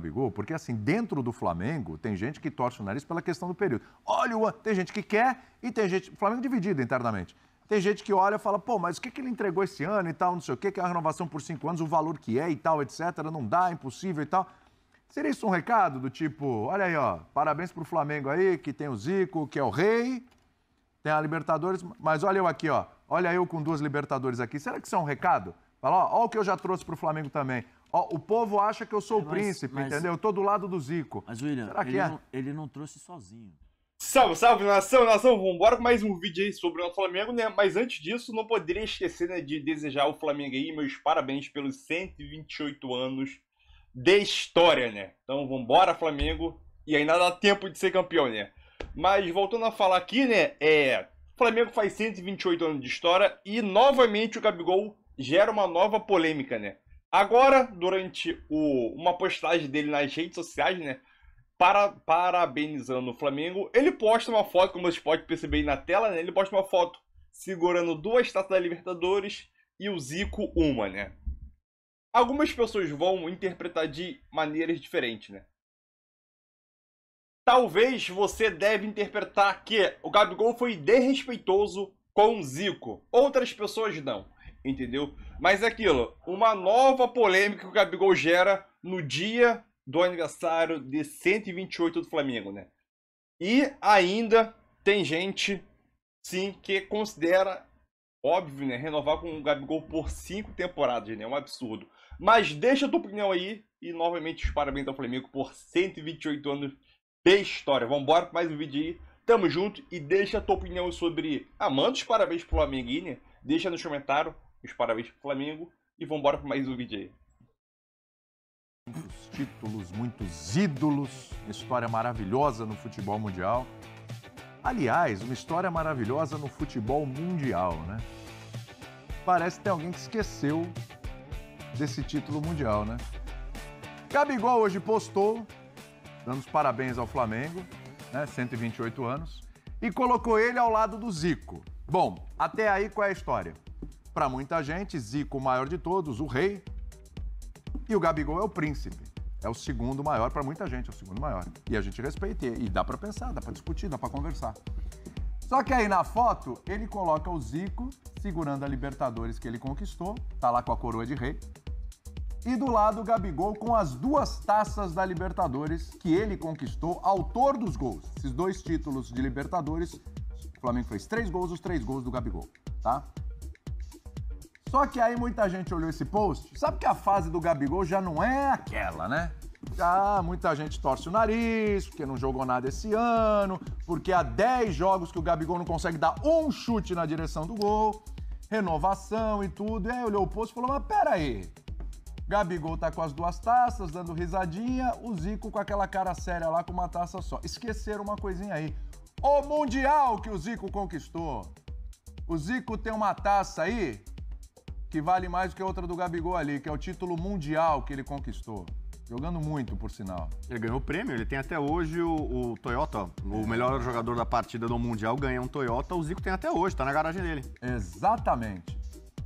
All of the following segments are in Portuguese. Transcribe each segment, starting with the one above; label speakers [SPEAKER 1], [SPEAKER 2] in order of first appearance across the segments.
[SPEAKER 1] Gabigol, porque assim, dentro do Flamengo, tem gente que torce o nariz pela questão do período. Olha, tem gente que quer e tem gente... O Flamengo dividido internamente. Tem gente que olha e fala, pô, mas o que ele entregou esse ano e tal, não sei o que é a renovação por 5 anos, o valor que é e tal, etc. Não dá, é impossível e tal. Seria isso um recado do tipo, olha aí, ó, parabéns pro Flamengo aí, que tem o Zico, que é o rei, tem a Libertadores, mas olha eu aqui, ó, olha eu com 2 Libertadores aqui. Será que isso é um recado? Fala, ó o que eu já trouxe pro Flamengo também. Ó, o povo acha que eu sou o príncipe, entendeu? Eu tô do lado do Zico.
[SPEAKER 2] Mas, William,
[SPEAKER 1] será que
[SPEAKER 2] ele não trouxe sozinho.
[SPEAKER 3] Salve, salve, nação, vambora com mais um vídeo aí sobre o Flamengo, né? Mas antes disso, não poderia esquecer, né, de desejar ao Flamengo aí meus parabéns pelos 128 anos de história, né? Então vambora, Flamengo, e ainda dá tempo de ser campeão, né? Mas voltando a falar aqui, né, o Flamengo faz 128 anos de história e novamente o Gabigol gera uma nova polêmica, né? Agora, durante uma postagem dele nas redes sociais, né, parabenizando o Flamengo, ele posta uma foto, como vocês podem perceber aí na tela, né? Ele posta uma foto segurando 2 taças da Libertadores e o Zico uma, né? Algumas pessoas vão interpretar de maneiras diferentes, né? Talvez você deve interpretar que o Gabigol foi desrespeitoso com o Zico. Outras pessoas não, entendeu? Mas é aquilo, uma nova polêmica que o Gabigol gera no dia do aniversário de 128 do Flamengo, né? E ainda tem gente, sim, que considera, óbvio, né, renovar com o Gabigol por 5 temporadas, né? É um absurdo. Mas deixa a tua opinião aí e, novamente, os parabéns ao Flamengo por 128 anos de história. Vambora para mais um vídeo aí. Tamo junto e deixa a tua opinião sobre... manda os parabéns pro Flamengo aí, né? Deixa nos comentários os parabéns pro Flamengo e vambora para mais um vídeo aí.
[SPEAKER 1] Muitos títulos, muitos ídolos, uma história maravilhosa no futebol mundial. Aliás, uma história maravilhosa no futebol mundial, né? Parece que tem alguém que esqueceu desse título mundial, né? Gabigol hoje postou, dando os parabéns ao Flamengo, né? 128 anos, e colocou ele ao lado do Zico. Bom, até aí qual é a história? Para muita gente, Zico o maior de todos, o rei, e o Gabigol é o príncipe. É o segundo maior, para muita gente, é o segundo maior. E a gente respeita, e dá para pensar, dá para discutir, dá para conversar. Só que aí na foto, ele coloca o Zico segurando a Libertadores que ele conquistou, tá lá com a coroa de rei, e do lado o Gabigol com as 2 taças da Libertadores que ele conquistou, autor dos gols. Esses 2 títulos de Libertadores, o Flamengo fez 3 gols, os 3 gols do Gabigol, tá? Só que aí muita gente olhou esse post, sabe que a fase do Gabigol já não é aquela, né? Já muita gente torce o nariz, porque não jogou nada esse ano, porque há 10 jogos que o Gabigol não consegue dar um chute na direção do gol, renovação e tudo. E aí olhou o post e falou, mas peraí, Gabigol tá com as 2 taças, dando risadinha, o Zico com aquela cara séria lá com uma taça só. Esqueceram uma coisinha aí, o Mundial que o Zico conquistou. O Zico tem uma taça aí que vale mais do que a outra do Gabigol ali, que é o título mundial que ele conquistou. Jogando muito, por sinal.
[SPEAKER 4] Ele ganhou o prêmio, ele tem até hoje o Toyota, o melhor jogador da partida do Mundial ganha um Toyota, o Zico tem até hoje, tá na garagem dele.
[SPEAKER 1] Exatamente.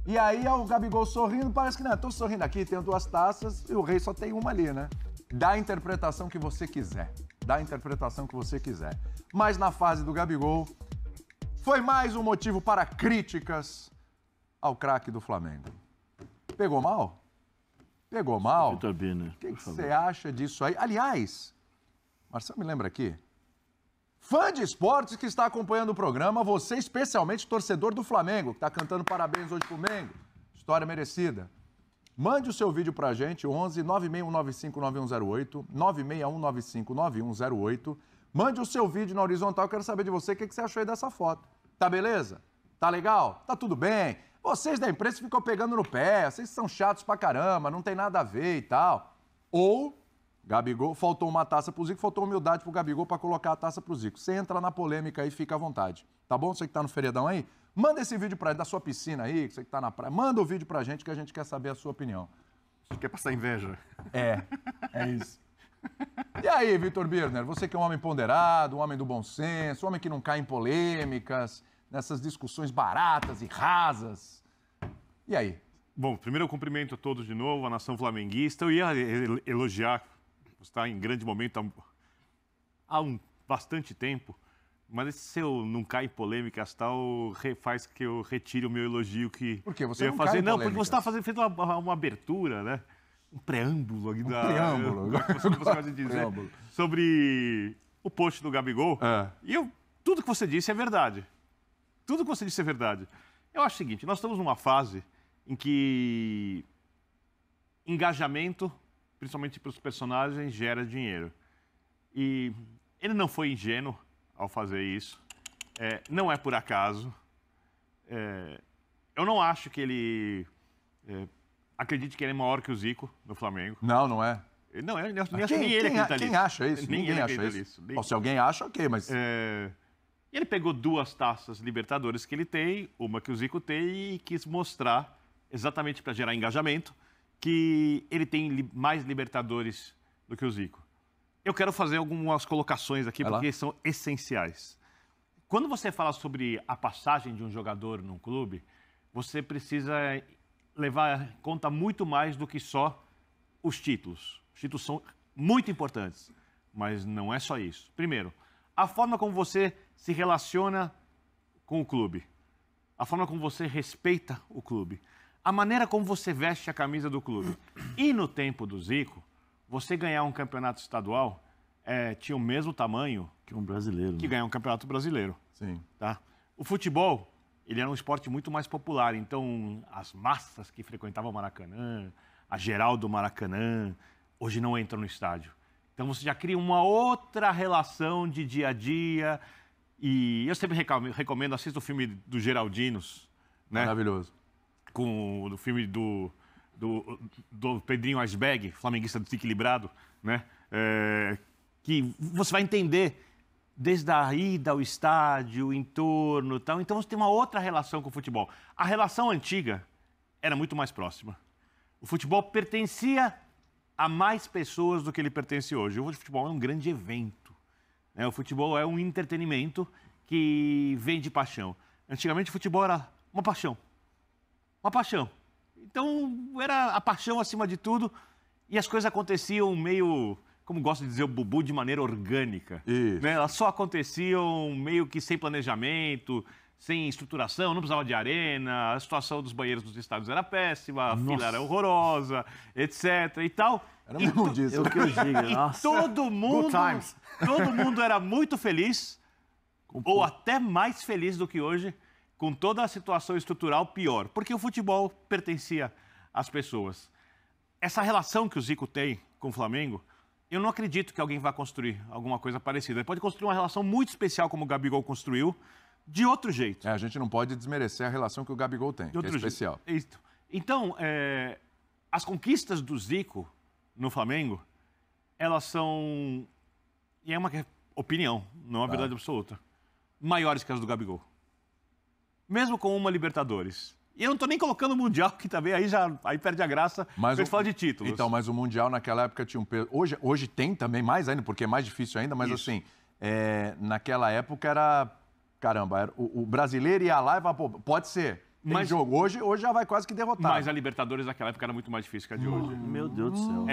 [SPEAKER 1] E aí o Gabigol sorrindo, parece que não, tô sorrindo aqui, tenho 2 taças e o rei só tem uma ali, né? Dá a interpretação que você quiser. Dá a interpretação que você quiser. Mas na fase do Gabigol, foi mais um motivo para críticas ao craque do Flamengo. Pegou mal? Pegou mal?
[SPEAKER 2] Vitor Birner,
[SPEAKER 1] o que você acha disso aí? Aliás, Marcelo me lembra aqui, fã de esportes que está acompanhando o programa, você especialmente torcedor do Flamengo, que está cantando parabéns hoje pro Mengo, história merecida. Mande o seu vídeo pra gente, 11 96195 9108, 96195 9108. Mande o seu vídeo na horizontal, eu quero saber de você o que você achou aí dessa foto. Tá beleza? Tá legal? Tá tudo bem? Vocês da imprensa ficam pegando no pé, vocês são chatos pra caramba, não tem nada a ver e tal. Ou, Gabigol, faltou uma taça pro Zico, faltou humildade pro Gabigol pra colocar a taça pro Zico. Você entra na polêmica aí, fica à vontade. Tá bom? Você que tá no feriadão aí, manda esse vídeo da sua piscina aí, você que tá na praia, manda o vídeo pra gente que a gente quer saber a sua opinião.
[SPEAKER 4] Você quer passar inveja?
[SPEAKER 1] É isso. E aí, Vitor Birner, você que é um homem ponderado, um homem do bom senso, um homem que não cai em polêmicas, nessas discussões baratas e rasas. E aí?
[SPEAKER 4] Bom, primeiro eu cumprimento a todos de novo, a nação flamenguista. Eu ia elogiar Você está em grande momento há bastante tempo, mas se eu não cair em polêmicas tal, faz que eu retire o meu elogio que
[SPEAKER 1] Por quê? Você
[SPEAKER 4] eu ia
[SPEAKER 1] não
[SPEAKER 4] fazer.
[SPEAKER 1] cai em
[SPEAKER 4] Não, porque você
[SPEAKER 1] polêmicas.
[SPEAKER 4] está fazendo uma abertura, né? Um preâmbulo aqui da.
[SPEAKER 1] preâmbulo.
[SPEAKER 4] Você gosta de dizer
[SPEAKER 1] Preâmbulo.
[SPEAKER 4] sobre o post do Gabigol.
[SPEAKER 1] É.
[SPEAKER 4] E tudo que você disse é verdade. Tudo que você disse é verdade. Eu acho o seguinte, nós estamos numa fase em que engajamento, principalmente para os personagens, gera dinheiro. E ele não foi ingênuo ao fazer isso. Não é por acaso. Eu não acho que ele acredite que ele é maior que o Zico no Flamengo.
[SPEAKER 1] Não, não é.
[SPEAKER 4] Não, eu acho que nem ele acredita nisso.
[SPEAKER 1] Quem acha isso?
[SPEAKER 4] Nem
[SPEAKER 1] Ninguém
[SPEAKER 4] ele
[SPEAKER 1] acha
[SPEAKER 4] acredita
[SPEAKER 1] isso.
[SPEAKER 4] nisso.
[SPEAKER 1] Bom, se alguém acha, ok, mas...
[SPEAKER 4] Ele pegou 2 taças Libertadores que ele tem, uma que o Zico tem, e quis mostrar, exatamente para gerar engajamento, que ele tem mais Libertadores do que o Zico. Eu quero fazer algumas colocações aqui, porque são essenciais. Quando você fala sobre a passagem de um jogador num clube, você precisa levar em conta muito mais do que só os títulos. Os títulos são muito importantes, mas não é só isso. Primeiro, a forma como você se relaciona com o clube, a forma como você respeita o clube, a maneira como você veste a camisa do clube. E no tempo do Zico, você ganhar um campeonato estadual tinha o mesmo tamanho
[SPEAKER 2] Que um brasileiro.
[SPEAKER 4] que
[SPEAKER 2] né?
[SPEAKER 4] ganhar um campeonato brasileiro.
[SPEAKER 1] Sim.
[SPEAKER 4] Tá? O futebol, ele era um esporte muito mais popular, então as massas que frequentavam o Maracanã, a geral do Maracanã, hoje não entram no estádio. Então você já cria uma outra relação de dia a dia. E eu sempre recomendo, assista o filme do Geraldinos, né?
[SPEAKER 1] Maravilhoso.
[SPEAKER 4] Com o filme do Pedrinho Iceberg, flamenguista desequilibrado, né? Que você vai entender desde a ida ao estádio, o entorno e tal. Então você tem uma outra relação com o futebol. A relação antiga era muito mais próxima. O futebol pertencia a mais pessoas do que ele pertence hoje. Hoje o futebol é um grande evento, né? O futebol é um entretenimento que vem de paixão. Antigamente o futebol era uma paixão. Uma paixão. Então era a paixão acima de tudo e as coisas aconteciam meio, como gosta de dizer o Bubu, de maneira orgânica.
[SPEAKER 1] Isso.
[SPEAKER 4] Né? Elas só aconteciam meio que sem planejamento, sem estruturação, não precisava de arena, a situação dos banheiros dos estádios era péssima, a fila era horrorosa, etc. e tal.
[SPEAKER 1] Era mesmo disso.
[SPEAKER 2] É o que eu digo.
[SPEAKER 4] E
[SPEAKER 2] Nossa.
[SPEAKER 4] todo mundo times.
[SPEAKER 2] Todo
[SPEAKER 4] mundo era muito feliz, ou até mais feliz do que hoje, com toda a situação estrutural pior, porque o futebol pertencia às pessoas. Essa relação que o Zico tem com o Flamengo, eu não acredito que alguém vá construir alguma coisa parecida. Ele pode construir uma relação muito especial como o Gabigol construiu, de outro jeito.
[SPEAKER 1] A gente não pode desmerecer a relação que o Gabigol tem, que é especial.
[SPEAKER 4] Isso. Então, as conquistas do Zico no Flamengo, elas são, e é uma opinião, não é uma verdade absoluta, maiores que as do Gabigol. Mesmo com uma Libertadores. E eu não estou nem colocando o Mundial, que também aí perde a graça,
[SPEAKER 1] Mas
[SPEAKER 4] a gente fala de títulos.
[SPEAKER 1] Então, mas o Mundial naquela época tinha um peso. Hoje tem também mais ainda, porque é mais difícil ainda, mas
[SPEAKER 4] Isso.
[SPEAKER 1] assim, naquela época era. Caramba, o brasileiro ia lá e falava, pô, pode ser. Tem
[SPEAKER 4] Mas-
[SPEAKER 1] jogo. Hoje já vai quase que derrotar.
[SPEAKER 4] Mas a Libertadores naquela época era muito mais difícil que a de hoje.
[SPEAKER 2] Meu Deus do céu.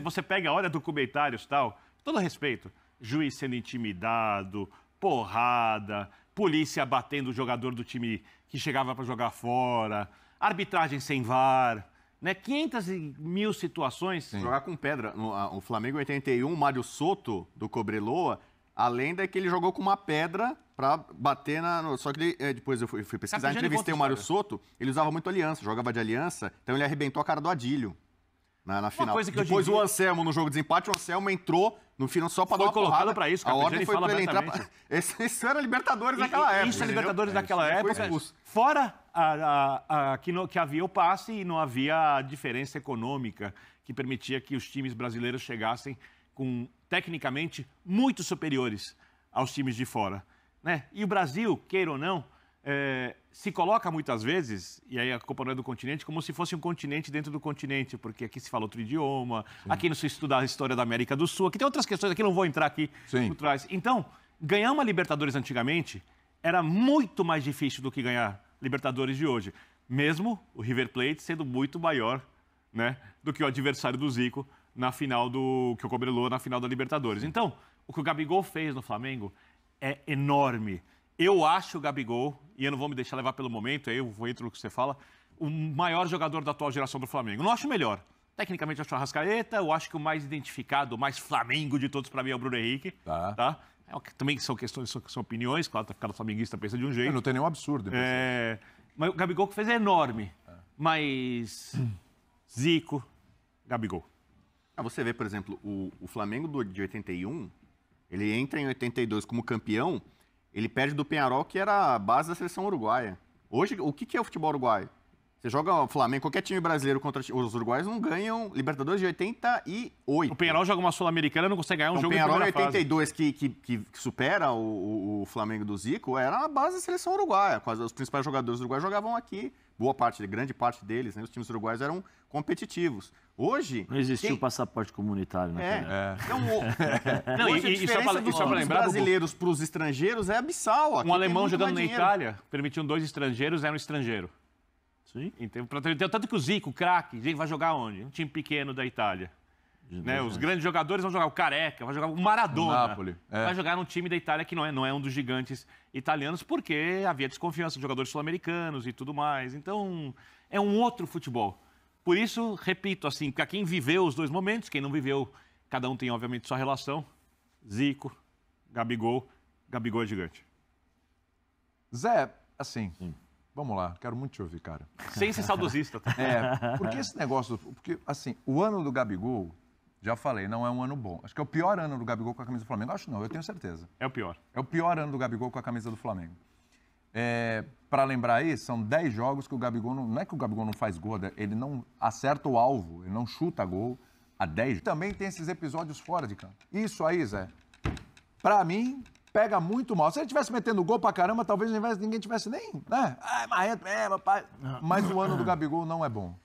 [SPEAKER 4] Você pega, olha, documentários e tal, todo respeito, juiz sendo intimidado, porrada, polícia batendo o jogador do time que chegava para jogar fora, arbitragem sem VAR, né? 500 mil situações. Jogar com pedra. O Flamengo em 81, Mário Soto, do Cobreloa, a lenda é que ele jogou com uma pedra para bater Só que depois eu fui pesquisar, Capijani entrevistei conta o a Mário história. Soto, ele usava muito aliança, jogava de aliança, então ele arrebentou a cara do Adílio na final.
[SPEAKER 2] coisa que hoje
[SPEAKER 4] Depois
[SPEAKER 2] em dia-
[SPEAKER 4] o Anselmo, no jogo de desempate, o Anselmo entrou no final só para
[SPEAKER 2] Foi
[SPEAKER 4] dar uma
[SPEAKER 2] colocado
[SPEAKER 4] porrada.
[SPEAKER 2] pra isso,
[SPEAKER 4] A
[SPEAKER 2] Capijani
[SPEAKER 4] ordem foi
[SPEAKER 2] fala
[SPEAKER 4] para ele entrar...
[SPEAKER 2] abertamente.
[SPEAKER 4] Isso era Libertadores naquela época.
[SPEAKER 2] Isso é
[SPEAKER 4] entendeu?
[SPEAKER 2] Libertadores daquela
[SPEAKER 4] Ele foi
[SPEAKER 2] época.
[SPEAKER 4] expulso.
[SPEAKER 2] Fora que havia o passe e não havia a diferença econômica que permitia que os times brasileiros chegassem com, tecnicamente, muito superiores aos times de fora. Né? E o Brasil, queira ou não, se coloca muitas vezes, e aí a culpa não é do continente, como se fosse um continente dentro do continente, porque aqui se fala outro idioma, aqui não se estuda a história da América do Sul, aqui tem outras questões, aqui não vou entrar aqui
[SPEAKER 1] Sim.
[SPEAKER 2] por trás. Então, ganhar uma Libertadores antigamente era muito mais difícil do que ganhar Libertadores de hoje, mesmo o River Plate sendo muito maior, né, do que o adversário do Zico
[SPEAKER 4] na final que o Cobreloa na final da Libertadores. Então, o que o Gabigol fez no Flamengo é enorme. Eu acho o Gabigol, e eu não vou me deixar levar pelo momento, aí eu vou entrar no que você fala, o maior jogador da atual geração do Flamengo. Não acho o melhor. Tecnicamente, eu acho o Arrascaeta, eu acho que o mais identificado, o mais Flamengo de todos, para mim, é o Bruno Henrique. Tá? Também são questões, são opiniões, claro, cada flamenguista pensa de um jeito.
[SPEAKER 1] Não tem nenhum absurdo.
[SPEAKER 4] Mas o Gabigol que fez é enorme. Mas Zico, Gabigol.
[SPEAKER 5] Você vê, por exemplo, o Flamengo de 81, ele entra em 82 como campeão, ele perde do Peñarol, que era a base da seleção uruguaia. Hoje, o que é o futebol uruguaio? Você joga o Flamengo, qualquer time brasileiro contra os uruguaios não ganham Libertadores de 88.
[SPEAKER 4] O Peñarol joga uma Sul-Americana e não consegue ganhar um jogo em primeira fase.
[SPEAKER 5] O Peñarol em 82, que supera o Flamengo do Zico, era a base da seleção uruguaia. Os principais jogadores uruguaios jogavam aqui. Grande parte deles, né? Os times uruguaios eram competitivos. Hoje...
[SPEAKER 6] Não existia o passaporte comunitário, né?
[SPEAKER 5] Então, hoje a diferença dos brasileiros para os estrangeiros é abissal.
[SPEAKER 4] Um alemão jogando na Itália, permitiam 2 estrangeiros, era um estrangeiro.
[SPEAKER 6] Sim.
[SPEAKER 4] Então, tanto que o Zico, o craque, gente, vai jogar onde? Um time pequeno da Itália. Né? Os grandes jogadores vão jogar o Careca, vai jogar o Maradona.
[SPEAKER 1] O Napoli.
[SPEAKER 4] Vai jogar num time da Itália que não é um dos gigantes italianos, porque havia desconfiança de jogadores sul-americanos e tudo mais. Então, é um outro futebol. Por isso, repito, assim, para quem viveu os dois momentos, quem não viveu, cada um tem, obviamente, sua relação. Zico, Gabigol é gigante.
[SPEAKER 1] Zé, assim... Sim. Vamos lá, quero muito te ouvir, cara.
[SPEAKER 4] Sem ser saudosista. Tá?
[SPEAKER 1] Porque esse negócio... Porque, assim, o ano do Gabigol, já falei, não é um ano bom. Acho que é o pior ano do Gabigol com a camisa do Flamengo. Acho não, eu tenho certeza.
[SPEAKER 4] É o pior.
[SPEAKER 1] É o pior ano do Gabigol com a camisa do Flamengo. Para lembrar aí, são 10 jogos que o Gabigol... Não é que o Gabigol não faz gol, ele não acerta o alvo, ele não chuta gol há 10. Também tem esses episódios fora de campo. Isso aí, Zé, para mim... Pega muito mal. Se ele estivesse metendo gol pra caramba, talvez ninguém tivesse nem, né? Marrento, papai. Mas o ano do Gabigol não é bom.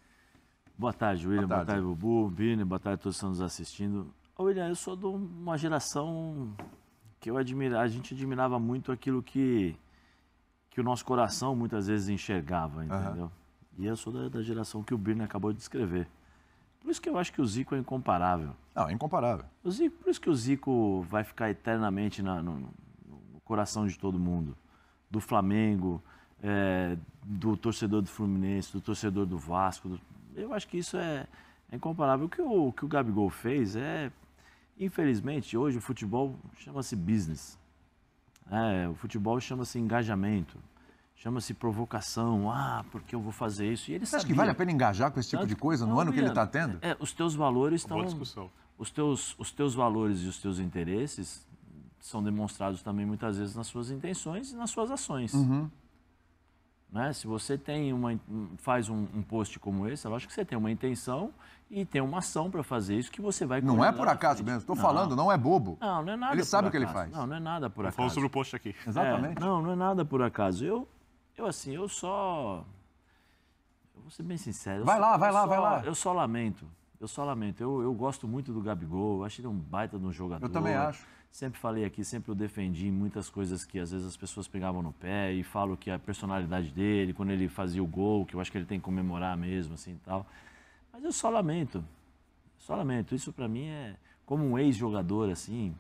[SPEAKER 6] Boa tarde, William. Boa tarde, Bubu, Vini. Boa tarde a todos que estão nos assistindo. William, eu sou de uma geração que a gente admirava muito aquilo que o nosso coração muitas vezes enxergava, entendeu? E eu sou da geração que o Birne acabou de descrever. Por isso que eu acho que o Zico é incomparável.
[SPEAKER 1] Não, é incomparável.
[SPEAKER 6] Por isso que o Zico vai ficar eternamente no coração de todo mundo. Do Flamengo, do torcedor do Fluminense, do torcedor do Vasco. Eu acho que isso é incomparável. O que o Gabigol fez infelizmente, hoje o futebol chama-se business. O futebol chama-se engajamento. Chama-se provocação. Porque eu vou fazer isso. E ele
[SPEAKER 1] Você acha que vale a pena engajar com esse tipo de coisa no ano que ele está tendo?
[SPEAKER 6] Os teus valores estão...
[SPEAKER 4] Boa discussão.
[SPEAKER 6] Os teus valores e os teus interesses são demonstrados também muitas vezes nas suas intenções e nas suas ações. Né? Se você faz um post como esse, eu acho que você tem uma intenção e tem uma ação para fazer isso que você vai...
[SPEAKER 1] Não é por acaso mesmo. Estou falando, não é bobo.
[SPEAKER 6] Não é nada.
[SPEAKER 1] Ele sabe o que ele faz.
[SPEAKER 6] Não é nada por acaso.
[SPEAKER 4] Falando sobre o post aqui.
[SPEAKER 1] Exatamente.
[SPEAKER 6] Não é nada por acaso. Eu vou ser bem sincero.
[SPEAKER 1] Vai lá.
[SPEAKER 6] Eu só lamento. Eu gosto muito do Gabigol. Eu acho ele um baita de um jogador.
[SPEAKER 1] Eu também acho.
[SPEAKER 6] Sempre falei aqui, sempre eu defendi muitas coisas que às vezes as pessoas pegavam no pé e falo que a personalidade dele, quando ele fazia o gol, que eu acho que ele tem que comemorar mesmo, assim e tal. Mas eu só lamento. Isso pra mim é como um ex-jogador, assim.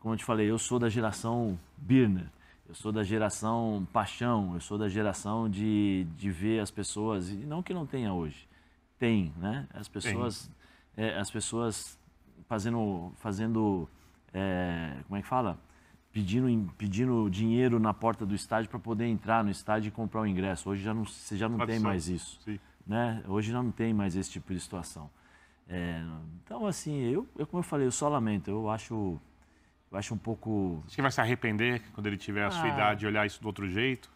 [SPEAKER 6] Como eu te falei, eu sou da geração Birner. Eu sou da geração paixão, eu sou da geração de ver as pessoas, e não que não tenha hoje, tem, né? As pessoas fazendo como é que fala? Pedindo dinheiro na porta do estádio para poder entrar no estádio e comprar o ingresso. Hoje você já não tem mais isso, né? Hoje já não tem mais esse tipo de situação. Então, assim, como eu falei, eu só lamento, eu acho um pouco...
[SPEAKER 4] Acho que vai se arrepender quando ele tiver a sua idade e olhar isso do outro jeito?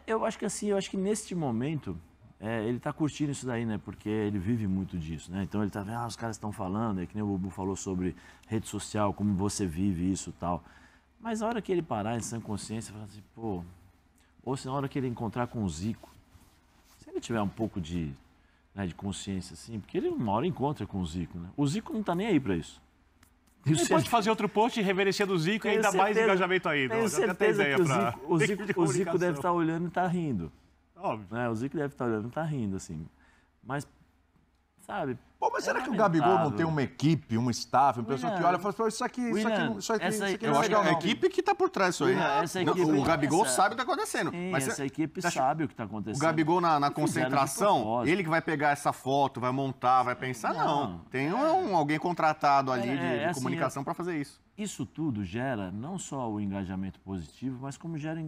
[SPEAKER 6] Eu acho que neste momento, ele está curtindo isso daí, né? Porque ele vive muito disso, né? Então ele está vendo, os caras estão falando, que nem o Bubu falou sobre rede social, como você vive isso e tal. Mas na hora que ele parar em sã consciência, falar assim, ou se na hora que ele encontrar com o Zico, se ele tiver um pouco de consciência, assim, porque ele uma hora encontra com o Zico, né? O Zico não está nem aí para isso.
[SPEAKER 4] Ele pode fazer outro post reverenciando o Zico e ainda mais engajamento ainda.
[SPEAKER 6] Tenho certeza que o Zico deve estar olhando e está rindo.
[SPEAKER 4] Óbvio.
[SPEAKER 6] O Zico deve estar olhando e está rindo, assim. Mas, sabe?
[SPEAKER 1] Pô, mas será que o Gabigol não tem uma equipe, um staff, uma pessoa que olha e fala, pô, isso aqui
[SPEAKER 6] William,
[SPEAKER 1] não é
[SPEAKER 5] Eu acho que
[SPEAKER 1] legal,
[SPEAKER 5] é a
[SPEAKER 1] não.
[SPEAKER 5] equipe que tá por trás disso aí.
[SPEAKER 6] Essa equipe-
[SPEAKER 5] O Gabigol
[SPEAKER 6] essa-
[SPEAKER 5] sabe o que tá acontecendo.
[SPEAKER 6] Sim,
[SPEAKER 5] Mas
[SPEAKER 6] essa equipe
[SPEAKER 5] você acha-
[SPEAKER 6] sabe o que está acontecendo.
[SPEAKER 5] O Gabigol na
[SPEAKER 6] E fizeram de
[SPEAKER 5] concentração,
[SPEAKER 6] propósito.
[SPEAKER 5] ele que vai pegar essa foto, vai montar, vai pensar, não. Tem alguém contratado ali de
[SPEAKER 6] assim,
[SPEAKER 5] comunicação para fazer isso.
[SPEAKER 6] Isso tudo gera não só o engajamento positivo, mas como gera o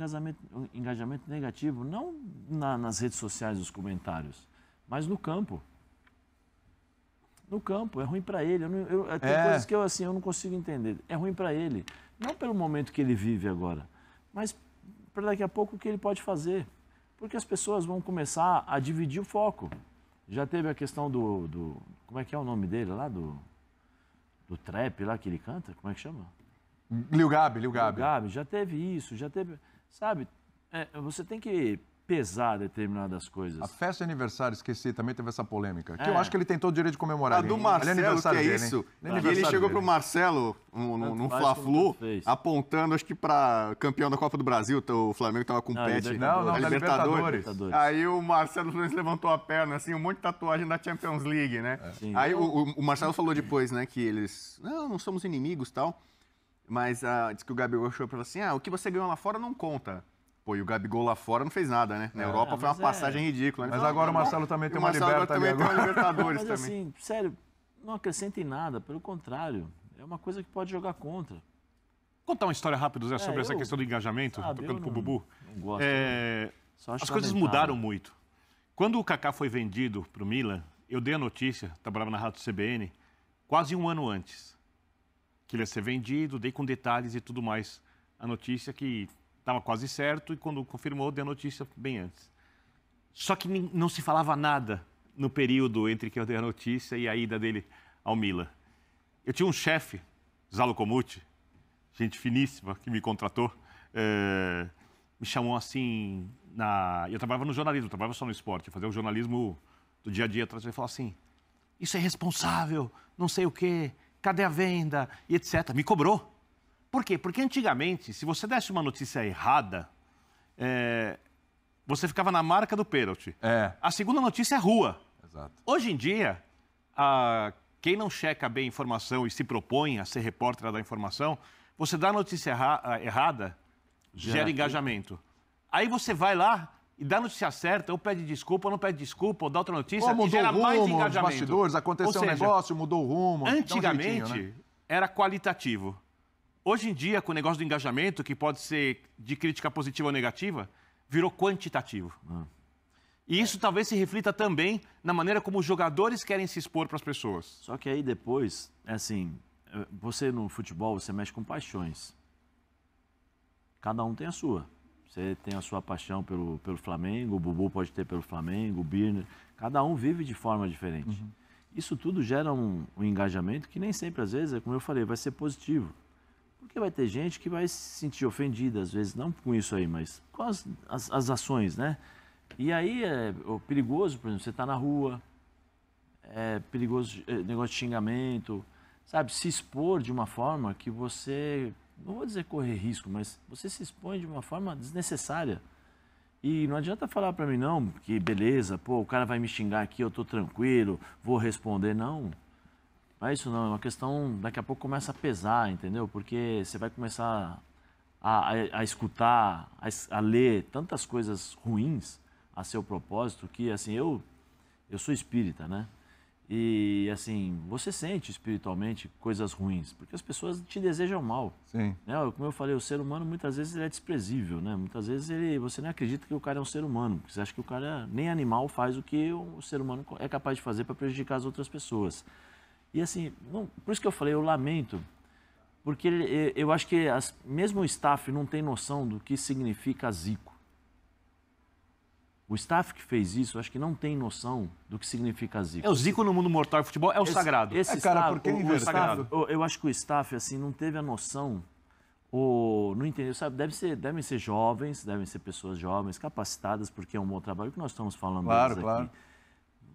[SPEAKER 6] engajamento negativo, não nas redes sociais, os comentários, mas no campo. No campo, é ruim para ele. Tem coisas que eu não consigo entender. É ruim para ele. Não pelo momento que ele vive agora, mas para daqui a pouco o que ele pode fazer. Porque as pessoas vão começar a dividir o foco. Já teve a questão do como é que é o nome dele lá? Do trap lá que ele canta? Como é que chama?
[SPEAKER 1] Lil Gabi.
[SPEAKER 6] Gabi, já teve isso, já teve... Sabe, você tem que pesar determinadas coisas.
[SPEAKER 1] A festa de aniversário, esqueci, também teve essa polêmica. Que eu acho que ele tem todo o direito de comemorar.
[SPEAKER 5] A do
[SPEAKER 1] Ele
[SPEAKER 5] Marcelo,
[SPEAKER 1] aniversário
[SPEAKER 5] que é
[SPEAKER 1] dele,
[SPEAKER 5] isso.
[SPEAKER 1] hein?
[SPEAKER 5] E ele
[SPEAKER 1] aniversário
[SPEAKER 5] chegou
[SPEAKER 1] dele.
[SPEAKER 5] pro Marcelo, num
[SPEAKER 6] faz
[SPEAKER 5] Fla-Flu,
[SPEAKER 6] como fez.
[SPEAKER 5] apontando, acho que para campeão da Copa do Brasil. O Flamengo tava com o
[SPEAKER 6] Não,
[SPEAKER 5] pet
[SPEAKER 6] Libertadores.
[SPEAKER 1] Não,
[SPEAKER 5] da
[SPEAKER 1] da
[SPEAKER 5] Libertadores.
[SPEAKER 6] Libertadores.
[SPEAKER 5] Aí o Marcelo Fluminense levantou a perna, assim, um monte de tatuagem da Champions League, né?
[SPEAKER 6] Sim.
[SPEAKER 5] Aí o Marcelo falou depois, né, que eles, não somos inimigos e tal, mas disse que o Gabigol achou pra ele assim, o que você ganhou lá fora não conta. Pô, e o Gabigol lá fora não fez nada, né? Na Europa foi uma
[SPEAKER 6] mas
[SPEAKER 5] passagem ridícula. Né?
[SPEAKER 1] Mas agora o Marcelo também tem uma Liberta ali
[SPEAKER 5] também tem uma
[SPEAKER 1] agora.
[SPEAKER 5] Libertadores
[SPEAKER 6] Mas
[SPEAKER 5] também.
[SPEAKER 6] assim, sério, não acrescenta em nada, pelo contrário. É uma coisa que pode jogar contra.
[SPEAKER 2] Contar uma história rápida, Zé, sobre essa
[SPEAKER 6] eu-
[SPEAKER 2] questão do engajamento,
[SPEAKER 6] sabe,
[SPEAKER 2] tocando
[SPEAKER 6] eu
[SPEAKER 2] pro
[SPEAKER 6] não-
[SPEAKER 2] Bubu.
[SPEAKER 6] Não gosto. Só acho
[SPEAKER 2] As coisas
[SPEAKER 6] lamentável.
[SPEAKER 2] mudaram muito. Quando o Kaká foi vendido para o Milan, eu dei a notícia, trabalhava na Rádio CBN, quase um ano antes, que ele ia ser vendido, dei com detalhes e tudo mais. A notícia que estava quase certo e quando confirmou, dei a notícia bem antes. Só que não se falava nada no período entre que eu dei a notícia e a ida dele ao Milan. Eu tinha um chefe, Zalo Comucci, gente finíssima, que me contratou, me chamou assim, eu trabalhava no jornalismo, eu trabalhava só no esporte, eu fazia o jornalismo do dia a dia, ele falou assim, isso é irresponsável, não sei o quê, cadê a venda, e etc. Me cobrou. Por quê? Porque antigamente, se você desse uma notícia errada, você ficava na marca do pênalti. A segunda notícia é rua.
[SPEAKER 1] Exato.
[SPEAKER 2] Hoje em dia, quem não checa bem a informação e se propõe a ser repórter da informação, você dá a notícia errada, gera engajamento. Aí você vai lá e dá a notícia certa, ou pede desculpa, ou não pede desculpa, ou dá outra notícia,
[SPEAKER 1] Ou
[SPEAKER 2] e
[SPEAKER 1] mudou
[SPEAKER 2] gera
[SPEAKER 1] o
[SPEAKER 2] mais
[SPEAKER 1] rumo, os
[SPEAKER 2] engajamento.
[SPEAKER 1] bastidores, aconteceu
[SPEAKER 2] Ou seja,
[SPEAKER 1] um negócio, mudou o rumo. dá um
[SPEAKER 2] antigamente,
[SPEAKER 1] jeitinho, né?
[SPEAKER 2] era qualitativo. Hoje em dia, com o negócio do engajamento, que pode ser de crítica positiva ou negativa, virou quantitativo. E isso talvez se reflita também na maneira como os jogadores querem se expor para as pessoas.
[SPEAKER 6] Só que aí depois, assim, você no futebol, você mexe com paixões. Cada um tem a sua. Você tem a sua paixão pelo Flamengo, o Bubu pode ter pelo Flamengo, o Birner. Cada um vive de forma diferente. Isso tudo gera um engajamento que nem sempre, às vezes, como eu falei, vai ser positivo. Porque vai ter gente que vai se sentir ofendida, às vezes, não com isso aí, mas com as ações, né? E aí é perigoso, por exemplo, você está na rua, é perigoso negócio de xingamento, sabe? Se expor de uma forma que você, não vou dizer correr risco, mas você se expõe de uma forma desnecessária. E não adianta falar para mim, não, que beleza, pô, o cara vai me xingar aqui, eu tô tranquilo, vou responder, não. Não é isso não, é uma questão, daqui a pouco começa a pesar, entendeu? Porque você vai começar a escutar, a ler tantas coisas ruins a seu propósito, que assim, eu sou espírita, né? E assim, você sente espiritualmente coisas ruins, porque as pessoas te desejam mal.
[SPEAKER 1] Sim.
[SPEAKER 6] Né? Como eu falei, o ser humano muitas vezes ele é desprezível, né? Muitas vezes você não acredita que o cara é um ser humano, porque você acha que o cara nem animal faz o que o ser humano é capaz de fazer para prejudicar as outras pessoas. E assim, por isso que eu falei, eu lamento, porque eu acho que mesmo o staff não tem noção do que significa Zico. O staff que fez isso, eu acho que não tem noção do que significa Zico.
[SPEAKER 2] O Zico no mundo mortal do futebol é o sagrado.
[SPEAKER 6] Esse
[SPEAKER 1] cara,
[SPEAKER 6] staff,
[SPEAKER 1] porque
[SPEAKER 6] o
[SPEAKER 2] sagrado.
[SPEAKER 6] eu acho que o staff assim não teve a noção, ou não entendeu, sabe? Devem ser jovens, devem ser pessoas jovens, capacitadas, porque é um bom trabalho que nós estamos falando
[SPEAKER 1] Claro,
[SPEAKER 6] deles
[SPEAKER 1] claro.
[SPEAKER 6] aqui.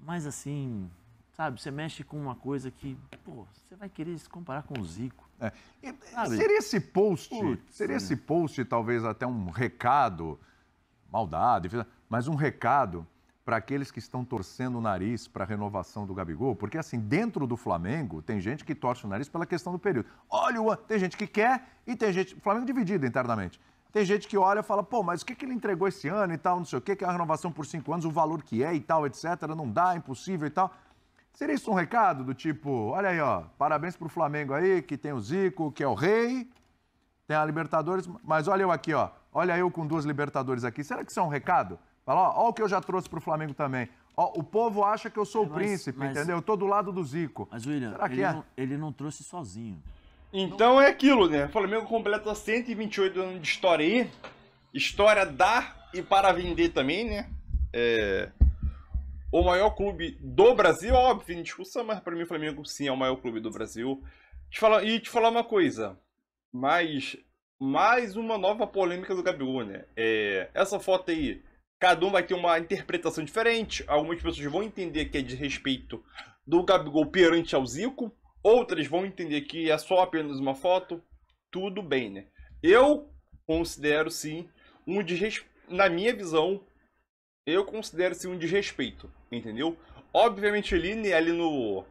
[SPEAKER 6] Mas assim, sabe? Você mexe com uma coisa que, pô, você vai querer se comparar com o Zico. Sabe?
[SPEAKER 1] Seria esse post,
[SPEAKER 6] Putz,
[SPEAKER 1] esse post talvez até um recado, maldade, mas um recado para aqueles que estão torcendo o nariz para a renovação do Gabigol, porque assim, dentro do Flamengo, tem gente que torce o nariz pela questão do período. Olha, tem gente que quer e tem gente... O Flamengo é dividido internamente. Tem gente que olha e fala, pô, mas o que ele entregou esse ano e tal, não sei o quê, que é a renovação por 5 anos, o valor que é e tal, etc, não dá, é impossível e tal. Seria isso um recado do tipo, olha aí, ó, parabéns pro Flamengo aí, que tem o Zico, que é o rei, tem a Libertadores, mas olha eu aqui, ó, olha eu com 2 Libertadores aqui. Será que isso é um recado? Fala, ó o que eu já trouxe pro Flamengo também. Ó, o povo acha que eu sou o príncipe, entendeu? Eu tô do lado do Zico.
[SPEAKER 6] Mas, William,
[SPEAKER 1] será que
[SPEAKER 6] ele não trouxe sozinho.
[SPEAKER 3] Então é aquilo, né? O Flamengo completa 128 anos de história aí. História dá e para vender também, né? O maior clube do Brasil, óbvio, em discussão, mas para mim o Flamengo sim é o maior clube do Brasil. Te falar uma coisa, mais uma nova polêmica do Gabigol, né? Essa foto aí, cada um vai ter uma interpretação diferente. Algumas pessoas vão entender que é de respeito do Gabigol perante ao Zico, outras vão entender que é só apenas uma foto. Tudo bem, né? Eu considero sim na minha visão, eu considero sim um desrespeito, entendeu? Obviamente ali no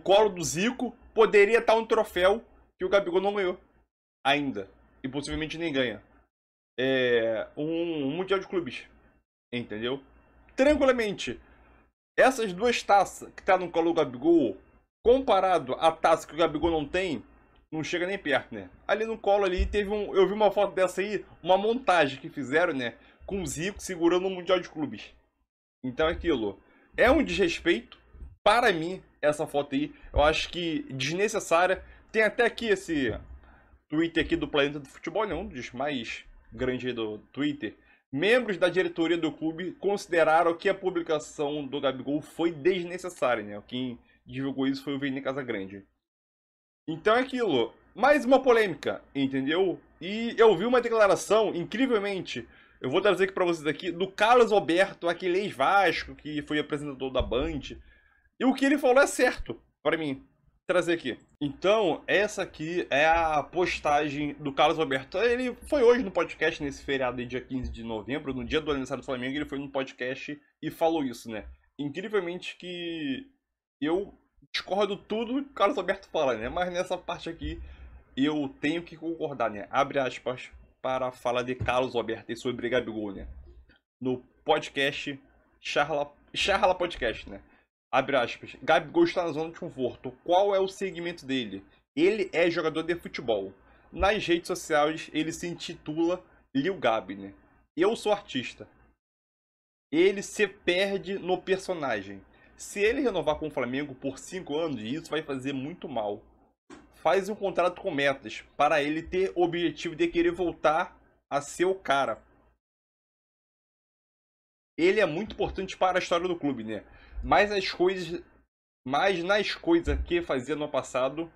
[SPEAKER 3] colo do Zico poderia estar um troféu que o Gabigol não ganhou ainda, e possivelmente nem ganha. Um Mundial de Clubes, entendeu? Tranquilamente, essas 2 taças que tá no colo do Gabigol, comparado à taça que o Gabigol não tem, não chega nem perto, né? Ali no colo ali eu vi uma foto dessa aí, uma montagem que fizeram, né? Com o Zico segurando o Mundial de Clubes. Então aquilo é um desrespeito. Para mim, essa foto aí, eu acho que desnecessária. Tem até aqui esse Twitter aqui do Planeta do Futebol, né? Um dos mais grandes do Twitter. Membros da diretoria do clube consideraram que a publicação do Gabigol foi desnecessária, né? Quem divulgou isso foi o Vini Casagrande. Então é aquilo. Mais uma polêmica, entendeu? E eu vi uma declaração, incrivelmente, eu vou trazer aqui pra vocês aqui, do Carlos Alberto, aquele ex-Vasco, que foi apresentador da Band. E o que ele falou é certo, pra mim. Trazer aqui. Então, essa aqui é a postagem do Carlos Alberto. Ele foi hoje no podcast, nesse feriado aí, dia 15 de novembro, no dia do aniversário do Flamengo, ele foi no podcast e falou isso, né? Incrivelmente que eu discordo tudo que o Carlos Alberto fala, né? Mas nessa parte aqui eu tenho que concordar, né? Abre aspas para a fala de Carlos Alberto e sobre Gabigol, né? No podcast Charla Podcast, né? Abre aspas. Gabigol está na zona de conforto. Qual é o segmento dele? Ele é jogador de futebol. Nas redes sociais ele se intitula Lil Gabi, né? Eu sou artista. Ele se perde no personagem. Se ele renovar com o Flamengo por 5 anos, isso vai fazer muito mal. Faz um contrato com metas, para ele ter o objetivo de querer voltar a ser o cara. Ele é muito importante para a história do clube, né? Mas nas coisas que fazia no passado,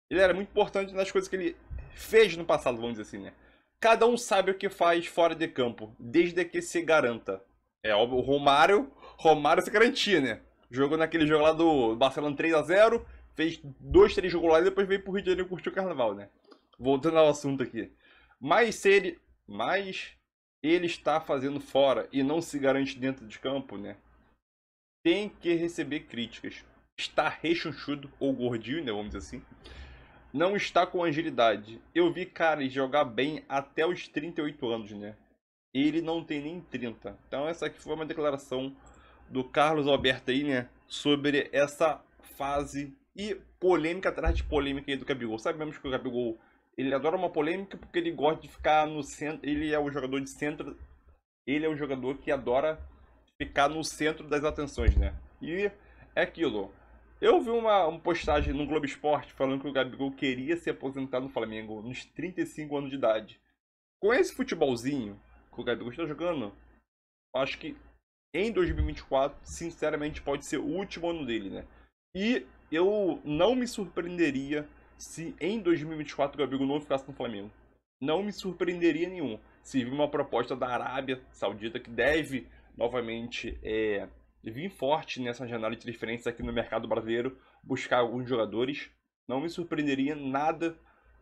[SPEAKER 3] ele era muito importante nas coisas que ele fez no passado, vamos dizer assim, né? Cada um sabe o que faz fora de campo, desde que se garanta. O Romário se garantia, né? Jogou naquele jogo lá do Barcelona 3-0, fez 2, 3 jogos lá e depois veio pro Rio de Janeiro e curtiu o carnaval, né? Voltando ao assunto aqui. Mas ele está fazendo fora e não se garante dentro de campo, né? Tem que receber críticas. Está rechonchudo ou gordinho, né? Vamos dizer assim. Não está com agilidade. Eu vi caras jogar bem até os 38 anos, né? Ele não tem nem 30. Então essa aqui foi uma declaração do Carlos Alberto aí, né? Sobre essa fase e polêmica atrás de polêmica aí do Gabigol. Sabemos que o Gabigol, ele adora uma polêmica porque ele gosta de ficar no centro. Ele é o jogador de centro. Ele é um jogador que adora ficar no centro das atenções, né? E é aquilo. Eu vi uma postagem no Globo Esporte falando que o Gabigol queria se aposentar no Flamengo nos 35 anos de idade. Com esse futebolzinho que o Gabigol está jogando, acho que em 2024, sinceramente, pode ser o último ano dele, né? E eu não me surpreenderia se em 2024 o Gabigol não ficasse no Flamengo. Não me surpreenderia nenhum. Se vir uma proposta da Arábia Saudita, que deve novamente vir forte nessa janela de transferência aqui no mercado brasileiro, buscar alguns jogadores, não me surpreenderia nada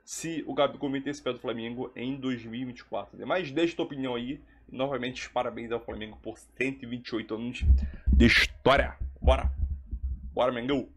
[SPEAKER 3] se o Gabigol meter esse pé do Flamengo em 2024. Mas deixa tua opinião aí. E, novamente, parabéns ao Flamengo por 128 anos de história. Bora! Bora, Mengão!